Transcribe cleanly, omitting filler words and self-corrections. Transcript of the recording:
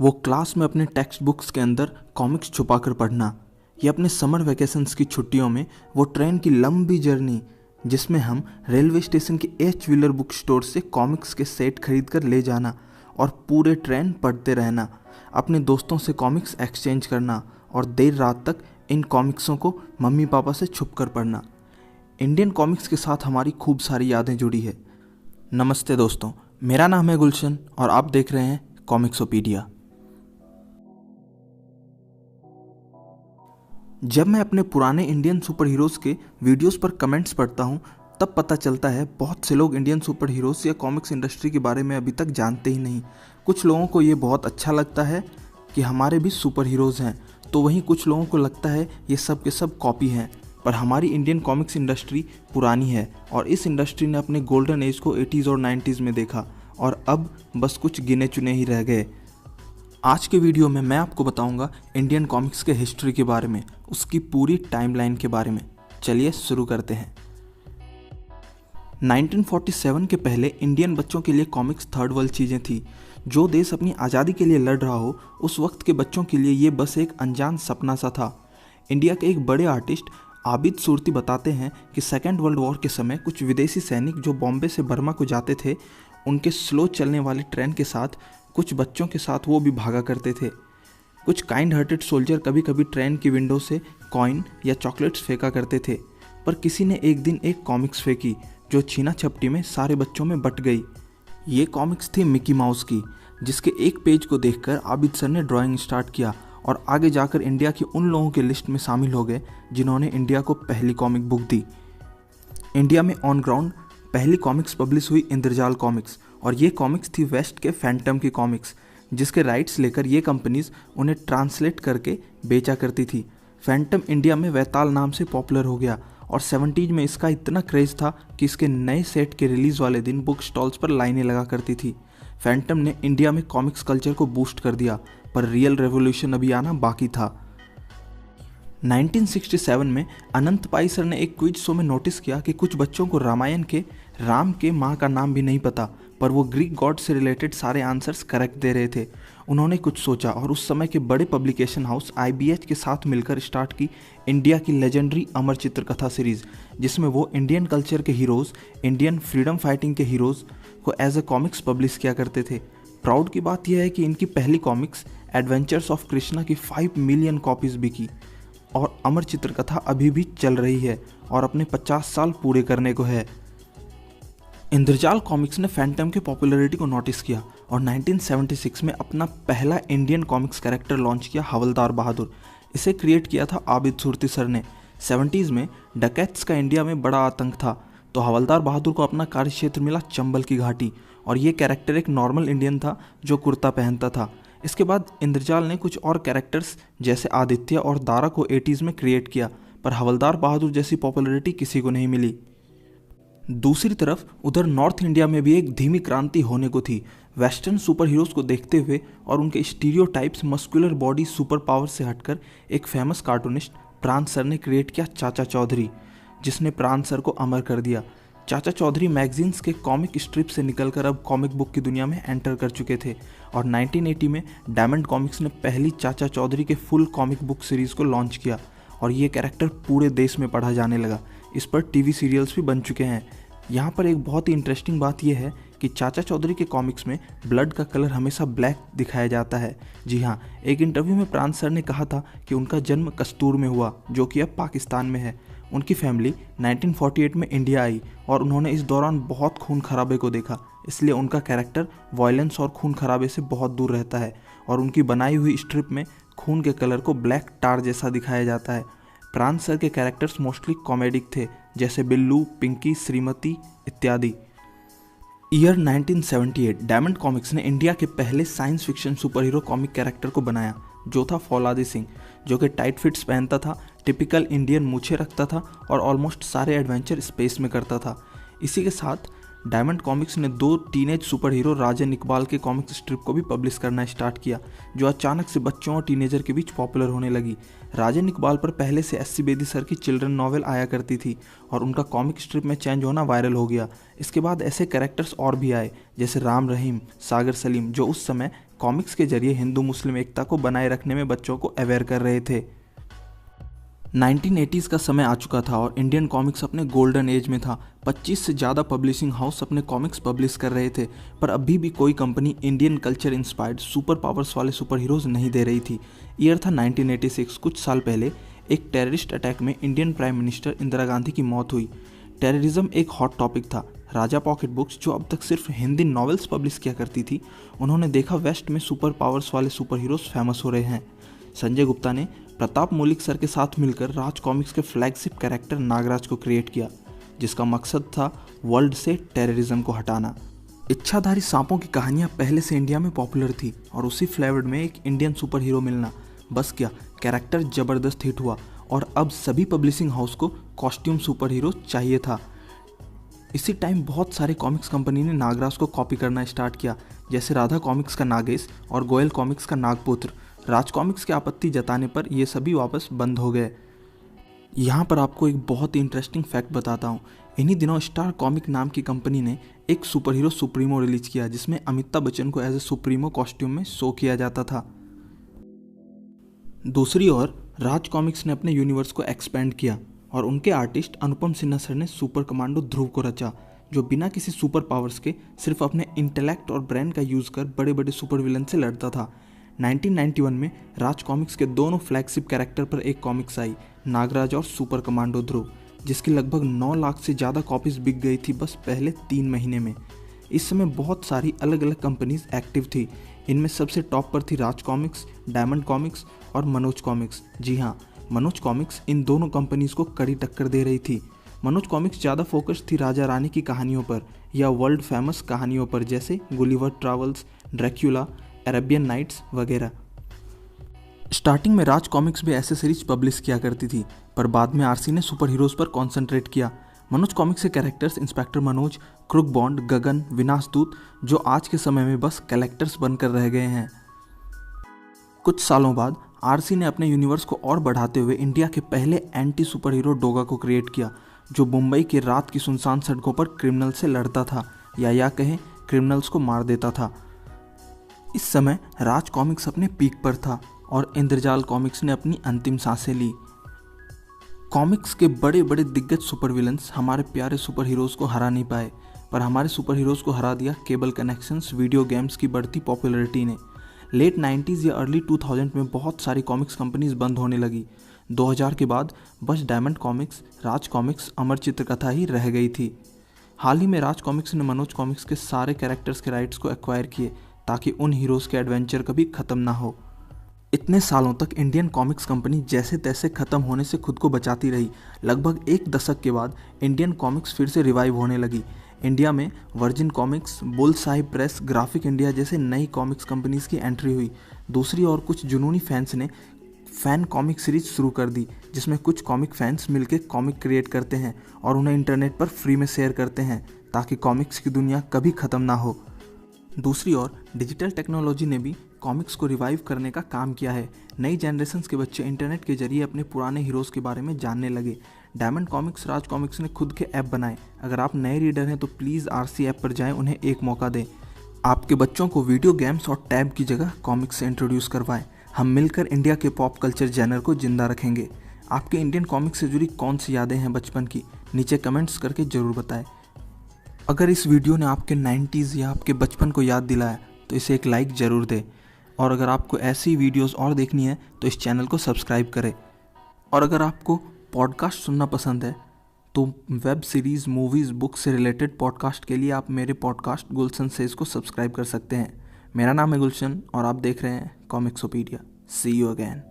वो क्लास में अपने टेक्स्ट बुक्स के अंदर कॉमिक्स छुपा कर पढ़ना, या अपने समर वैकेशंस की छुट्टियों में वो ट्रेन की लंबी जर्नी जिसमें हम रेलवे स्टेशन के एच व्हीलर बुक स्टोर से कॉमिक्स के सेट खरीद कर ले जाना और पूरे ट्रेन पढ़ते रहना, अपने दोस्तों से कॉमिक्स एक्सचेंज करना और देर रात तक इन कॉमिक्सों को मम्मी पापा से छुप कर पढ़ना। इंडियन कॉमिक्स के साथ हमारी खूब सारी यादें जुड़ी है। नमस्ते दोस्तों, मेरा नाम है गुलशन और आप देख रहे हैं कॉमिक्सोपीडिया। जब मैं अपने पुराने इंडियन सुपर हीरोज़ के वीडियोस पर कमेंट्स पढ़ता हूँ तब पता चलता है बहुत से लोग इंडियन सुपर हीरोज़ या कॉमिक्स इंडस्ट्री के बारे में अभी तक जानते ही नहीं। कुछ लोगों को ये बहुत अच्छा लगता है कि हमारे भी सुपर हीरोज़ हैं, तो वहीं कुछ लोगों को लगता है ये सब के सब कॉपी हैं। पर हमारी इंडियन कॉमिक्स इंडस्ट्री पुरानी है और इस इंडस्ट्री ने अपने गोल्डन एज को 80s और 90s में देखा और अब बस कुछ गिने चुने ही रह गए। आज के वीडियो में मैं आपको बताऊंगा इंडियन कॉमिक्स के हिस्ट्री के बारे में, उसकी पूरी टाइमलाइन के बारे में। चलिए शुरू करते हैं। 1947 के पहले इंडियन बच्चों के लिए कॉमिक्स थर्ड वर्ल्ड चीज़ें थी। जो देश अपनी आज़ादी के लिए लड़ रहा हो उस वक्त के बच्चों के लिए ये बस एक अनजान सपना सा था। इंडिया के एक बड़े आर्टिस्ट आबिद सूरती बताते हैं कि सेकेंड वर्ल्ड वॉर के समय कुछ विदेशी सैनिक जो बॉम्बे से बर्मा को जाते थे, उनके स्लो चलने वाली ट्रेन के साथ कुछ बच्चों के साथ वो भी भागा करते थे। कुछ काइंड हार्टेड सोल्जर कभी कभी ट्रेन की विंडो से कॉइन या चॉकलेट्स फेंका करते थे, पर किसी ने एक दिन एक कॉमिक्स फेंकी जो छीना झपटी में सारे बच्चों में बट गई। ये कॉमिक्स थी मिकी माउस की, जिसके एक पेज को देखकर आबिद सर ने ड्राइंग स्टार्ट किया और आगे जाकर इंडिया की उन लोगों के लिस्ट में शामिल हो गए जिन्होंने इंडिया को पहली कॉमिक बुक दी। इंडिया में ऑन ग्राउंड पहली कॉमिक्स पब्लिश हुई इंद्रजाल कॉमिक्स, और ये कॉमिक्स थी वेस्ट के फैंटम की कॉमिक्स, जिसके राइट्स लेकर ये कंपनीज उन्हें ट्रांसलेट करके बेचा करती थी। फैंटम इंडिया में वैताल नाम से पॉपुलर हो गया और 70s में इसका इतना क्रेज़ था कि इसके नए सेट के रिलीज़ वाले दिन बुक स्टॉल्स पर लाइनें लगा करती थी। फैंटम ने इंडिया में कॉमिक्स कल्चर को बूस्ट कर दिया, पर रियल रेवोल्यूशन अभी आना बाकी था। 1967 में अनंत पाई सर ने एक क्विज शो में नोटिस किया कि कुछ बच्चों को रामायण के राम के माँ का नाम भी नहीं पता, पर वो ग्रीक गॉड से रिलेटेड सारे आंसर्स करेक्ट दे रहे थे। उन्होंने कुछ सोचा और उस समय के बड़े पब्लिकेशन हाउस IBH के साथ मिलकर स्टार्ट की इंडिया की लेजेंडरी अमर चित्रकथा सीरीज़, जिसमें वो इंडियन कल्चर के हीरोज़, इंडियन फ्रीडम फाइटिंग के हीरोज़ को एज ए कॉमिक्स पब्लिश किया करते थे। प्राउड की बात यह है कि इनकी पहली कॉमिक्स एडवेंचर्स ऑफ कृष्णा की 5 मिलियन कॉपीज़ बिकी और अमर चित्रकथा अभी भी चल रही है और अपने 50 साल पूरे करने को है। इंद्रजाल कॉमिक्स ने फैंटम की पॉपुलैरिटी को नोटिस किया और 1976 में अपना पहला इंडियन कॉमिक्स कैरेक्टर लॉन्च किया, हवलदार बहादुर। इसे क्रिएट किया था आबिद सूरती सर ने। 70s में डकैत्स का इंडिया में बड़ा आतंक था, तो हवलदार बहादुर को अपना कार्यक्षेत्र मिला चंबल की घाटी, और ये कैरेक्टर एक नॉर्मल इंडियन था जो कुर्ता पहनता था। इसके बाद इंद्रजाल ने कुछ और कैरेक्टर्स जैसे आदित्य और दारा को 80s में क्रिएट किया, पर हवलदार बहादुर जैसी पॉपुलैरिटी किसी को नहीं मिली। दूसरी तरफ उधर नॉर्थ इंडिया में भी एक धीमी क्रांति होने को थी। वेस्टर्न सुपर हीरोज़ को देखते हुए और उनके stereotypes muscular body super power से हटकर एक फेमस कार्टूनिस्ट प्राण सर ने क्रिएट किया चाचा चौधरी, जिसने प्राण सर को अमर कर दिया। चाचा चौधरी मैगजीन्स के कॉमिक स्ट्रिप से निकलकर अब कॉमिक बुक की दुनिया में एंटर कर चुके थे और 1980 में डायमंड कॉमिक्स ने पहली चाचा चौधरी के फुल कॉमिक बुक सीरीज़ को लॉन्च किया और ये कैरेक्टर पूरे देश में पढ़ा जाने लगा। इस पर टीवी सीरियल्स भी बन चुके हैं। यहाँ पर एक बहुत ही इंटरेस्टिंग बात यह है कि चाचा चौधरी के कॉमिक्स में ब्लड का कलर हमेशा ब्लैक दिखाया जाता है। जी हाँ, एक इंटरव्यू में प्राण सर ने कहा था कि उनका जन्म कस्तूर में हुआ, जो कि अब पाकिस्तान में है। उनकी फैमिली 1948 में इंडिया आई और उन्होंने इस दौरान बहुत खून खराबे को देखा, इसलिए उनका कैरेक्टर वायलेंस और खून खराबे से बहुत दूर रहता है और उनकी बनाई हुई स्ट्रिप में खून के कलर को ब्लैक टार जैसा दिखाया जाता है। प्राण सर के कैरेक्टर्स मोस्टली कॉमेडिक थे, जैसे बिल्लू, पिंकी, श्रीमती इत्यादि। ईयर 1978 डायमंड कॉमिक्स ने इंडिया के पहले science fiction super hero comic character को बनाया, जो था फौलादी सिंह, जो कि टाइट फिट्स पहनता था, टिपिकल इंडियन मूछें रखता था और ऑलमोस्ट सारे एडवेंचर स्पेस में करता था। इसी के साथ डायमंड कॉमिक्स ने 2 टीनेज सुपर हीरो राजन इकबाल के कॉमिक्स स्ट्रिप को भी पब्लिश करना स्टार्ट किया, जो अचानक से बच्चों और टीनेजर के बीच पॉपुलर होने लगी। राजन इकबाल पर पहले से SC बेदी सर की चिल्ड्रन नॉवेल आया करती थी और उनका कॉमिक स्ट्रिप में चेंज होना वायरल हो गया। इसके बाद ऐसे कैरेक्टर्स और भी आए, जैसे राम रहीम, सागर सलीम, जो उस समय कॉमिक्स के जरिए हिंदू मुस्लिम एकता को बनाए रखने में बच्चों को अवेयर कर रहे थे। 1980s का समय आ चुका था और इंडियन कॉमिक्स अपने गोल्डन एज में था। 25 से ज़्यादा पब्लिशिंग हाउस अपने कॉमिक्स पब्लिश कर रहे थे, पर अभी भी कोई company Indian culture inspired super powers वाले सुपर हीरोज़ नहीं दे रही थी। ईयर था 1986। कुछ साल पहले एक टेररिस्ट अटैक में Indian prime minister Indira Gandhi की मौत हुई। टेररिज्म एक हॉट टॉपिक था। राजा पॉकेट बुक्स, जो अब तक सिर्फ हिंदी नॉवेल्स पब्लिश किया करती थी, उन्होंने देखा वेस्ट में सुपर पावर्स वाले सुपर हीरोज़ फेमस हो रहे हैं। संजय गुप्ता ने प्रताप मौलिक सर के साथ मिलकर राज कॉमिक्स के फ्लैगशिप कैरेक्टर नागराज को क्रिएट किया, जिसका मकसद था वर्ल्ड से टेररिज्म को हटाना। इच्छाधारी सांपों की कहानियां पहले से इंडिया में पॉपुलर थी और उसी फ्लेवर में एक इंडियन सुपर हीरो मिलना, बस क्या कैरेक्टर ज़बरदस्त हिट हुआ और अब सभी पब्लिशिंग हाउस को कॉस्ट्यूम सुपर हीरो चाहिए था। इसी टाइम बहुत सारे कॉमिक्स कंपनी ने नागराज को कॉपी करना स्टार्ट किया, जैसे राधा कॉमिक्स का नागेश और गोयल कॉमिक्स का नागपुत्र। राज कॉमिक्स की आपत्ति जताने पर ये सभी वापस बंद हो गए। यहाँ पर आपको एक बहुत ही इंटरेस्टिंग फैक्ट बताता हूँ। इन्हीं दिनों स्टार कॉमिक नाम की कंपनी ने एक सुपर हीरो सुप्रीमो रिलीज किया, जिसमें अमिताभ बच्चन को एज ए सुप्रीमो कॉस्ट्यूम में शो किया जाता था। दूसरी ओर राज कॉमिक्स ने अपने यूनिवर्स को एक्सपेंड किया और उनके आर्टिस्ट अनुपम सिन्हा सर ने सुपर कमांडो ध्रुव को रचा, जो बिना किसी सुपर पावर्स के सिर्फ अपने इंटेलेक्ट और ब्रेन का यूज़ कर बड़े बड़े सुपर विलन से लड़ता था। 1991 में राज कॉमिक्स के दोनों फ्लैगशिप कैरेक्टर पर एक कॉमिक्स आई, नागराज और सुपर कमांडो ध्रुव, जिसकी लगभग 9 लाख से ज़्यादा कॉपीज बिक गई थी बस पहले 3 महीने में। इस समय बहुत सारी अलग अलग कंपनीज एक्टिव थी। इनमें सबसे टॉप पर थी राज कॉमिक्स, डायमंड कॉमिक्स और मनोज कॉमिक्स। जी हाँ, मनोज कॉमिक्स इन दोनों कंपनीज को कड़ी टक्कर दे रही थी। मनोज कॉमिक्स ज़्यादा फोकस थी राजा रानी की कहानियों पर या वर्ल्ड फेमस कहानियों पर, जैसे गुलिवर ट्रैवल्स, ड्रैक्युला, अरेबियन नाइट्स वगैरह। स्टार्टिंग में राज कॉमिक्स भी ऐसे सीरीज पब्लिश किया करती थी, पर बाद में आरसी ने सुपर हीरोज़ पर कॉन्सेंट्रेट किया। मनोज कॉमिक्स के characters inspector Manoj, Crook Bond, Gagan, Vinashdoot, जो आज के समय में बस कलेक्टर्स बनकर रह गए हैं। कुछ सालों बाद आरसी ने अपने यूनिवर्स को और बढ़ाते हुए इंडिया के पहले एंटी सुपर हीरो डोगा को क्रिएट किया, जो मुंबई की रात की सुनसान सड़कों पर क्रिमिनल से लड़ता था या कहें क्रिमिनल्स को मार देता था। इस समय राज कॉमिक्स अपने पीक पर था और इंद्रजाल कॉमिक्स ने अपनी अंतिम सांसें ली। कॉमिक्स के बड़े बड़े दिग्गज सुपर विलन्स हमारे प्यारे सुपर हीरोज़ को हरा नहीं पाए, पर हमारे सुपर हीरोज़ को हरा दिया केबल कनेक्शंस, वीडियो गेम्स की बढ़ती पॉपुलैरिटी ने। लेट 90s या अर्ली 2000 में बहुत सारी कॉमिक्स कंपनीज बंद होने लगी। 2000 के बाद बस डायमंड कॉमिक्स, राज कॉमिक्स, अमर चित्रकथा ही रह गई थी। हाल ही में राज कॉमिक्स ने मनोज कॉमिक्स के सारे कैरेक्टर्स के राइट्स को एक्वायर किए, ताकि उन हीरोज़ के एडवेंचर कभी ख़त्म ना हो। इतने सालों तक इंडियन कॉमिक्स कंपनी जैसे तैसे ख़त्म होने से खुद को बचाती रही। लगभग एक दशक के बाद इंडियन कॉमिक्स फिर से रिवाइव होने लगी। इंडिया में virgin comics, bull Sahib press, graphic India जैसे नई कॉमिक्स कंपनीज की एंट्री हुई। दूसरी ओर कुछ जुनूनी फैंस ने फ़ैन कॉमिक सीरीज शुरू कर दी, जिसमें कुछ कॉमिक फैंस मिलकर कॉमिक क्रिएट करते हैं और उन्हें इंटरनेट पर फ्री में शेयर करते हैं, ताकि कॉमिक्स की दुनिया कभी ख़त्म ना हो। दूसरी ओर डिजिटल टेक्नोलॉजी ने भी कॉमिक्स को रिवाइव करने का काम किया है। नई जनरेशन्स के बच्चे इंटरनेट के जरिए अपने पुराने हीरोज़ के बारे में जानने लगे। डायमंड कॉमिक्स, राज कॉमिक्स ने खुद के ऐप बनाए। अगर आप नए रीडर हैं तो प्लीज़ आरसी ऐप पर जाएं, उन्हें एक मौका दें। आपके बच्चों को वीडियो गेम्स और टैब की जगह कॉमिक्स से इंट्रोड्यूस करवाएं। हम मिलकर इंडिया के पॉप कल्चर जैनर को जिंदा रखेंगे। आपके इंडियन कॉमिक्स से जुड़ी कौन सी यादें हैं बचपन की, नीचे कमेंट्स करके ज़रूर बताएं। अगर इस वीडियो ने आपके 90s या आपके बचपन को याद दिलाया तो इसे एक लाइक ज़रूर दें, और अगर आपको ऐसी वीडियोस और देखनी है तो इस चैनल को सब्सक्राइब करें। और अगर आपको पॉडकास्ट सुनना पसंद है तो वेब सीरीज़, मूवीज़, बुक से रिलेटेड पॉडकास्ट के लिए आप मेरे पॉडकास्ट गुलशन सेज को सब्सक्राइब कर सकते हैं। मेरा नाम है गुलशन और आप देख रहे हैं कॉमिक्सोपीडिया। सी यू अगेन।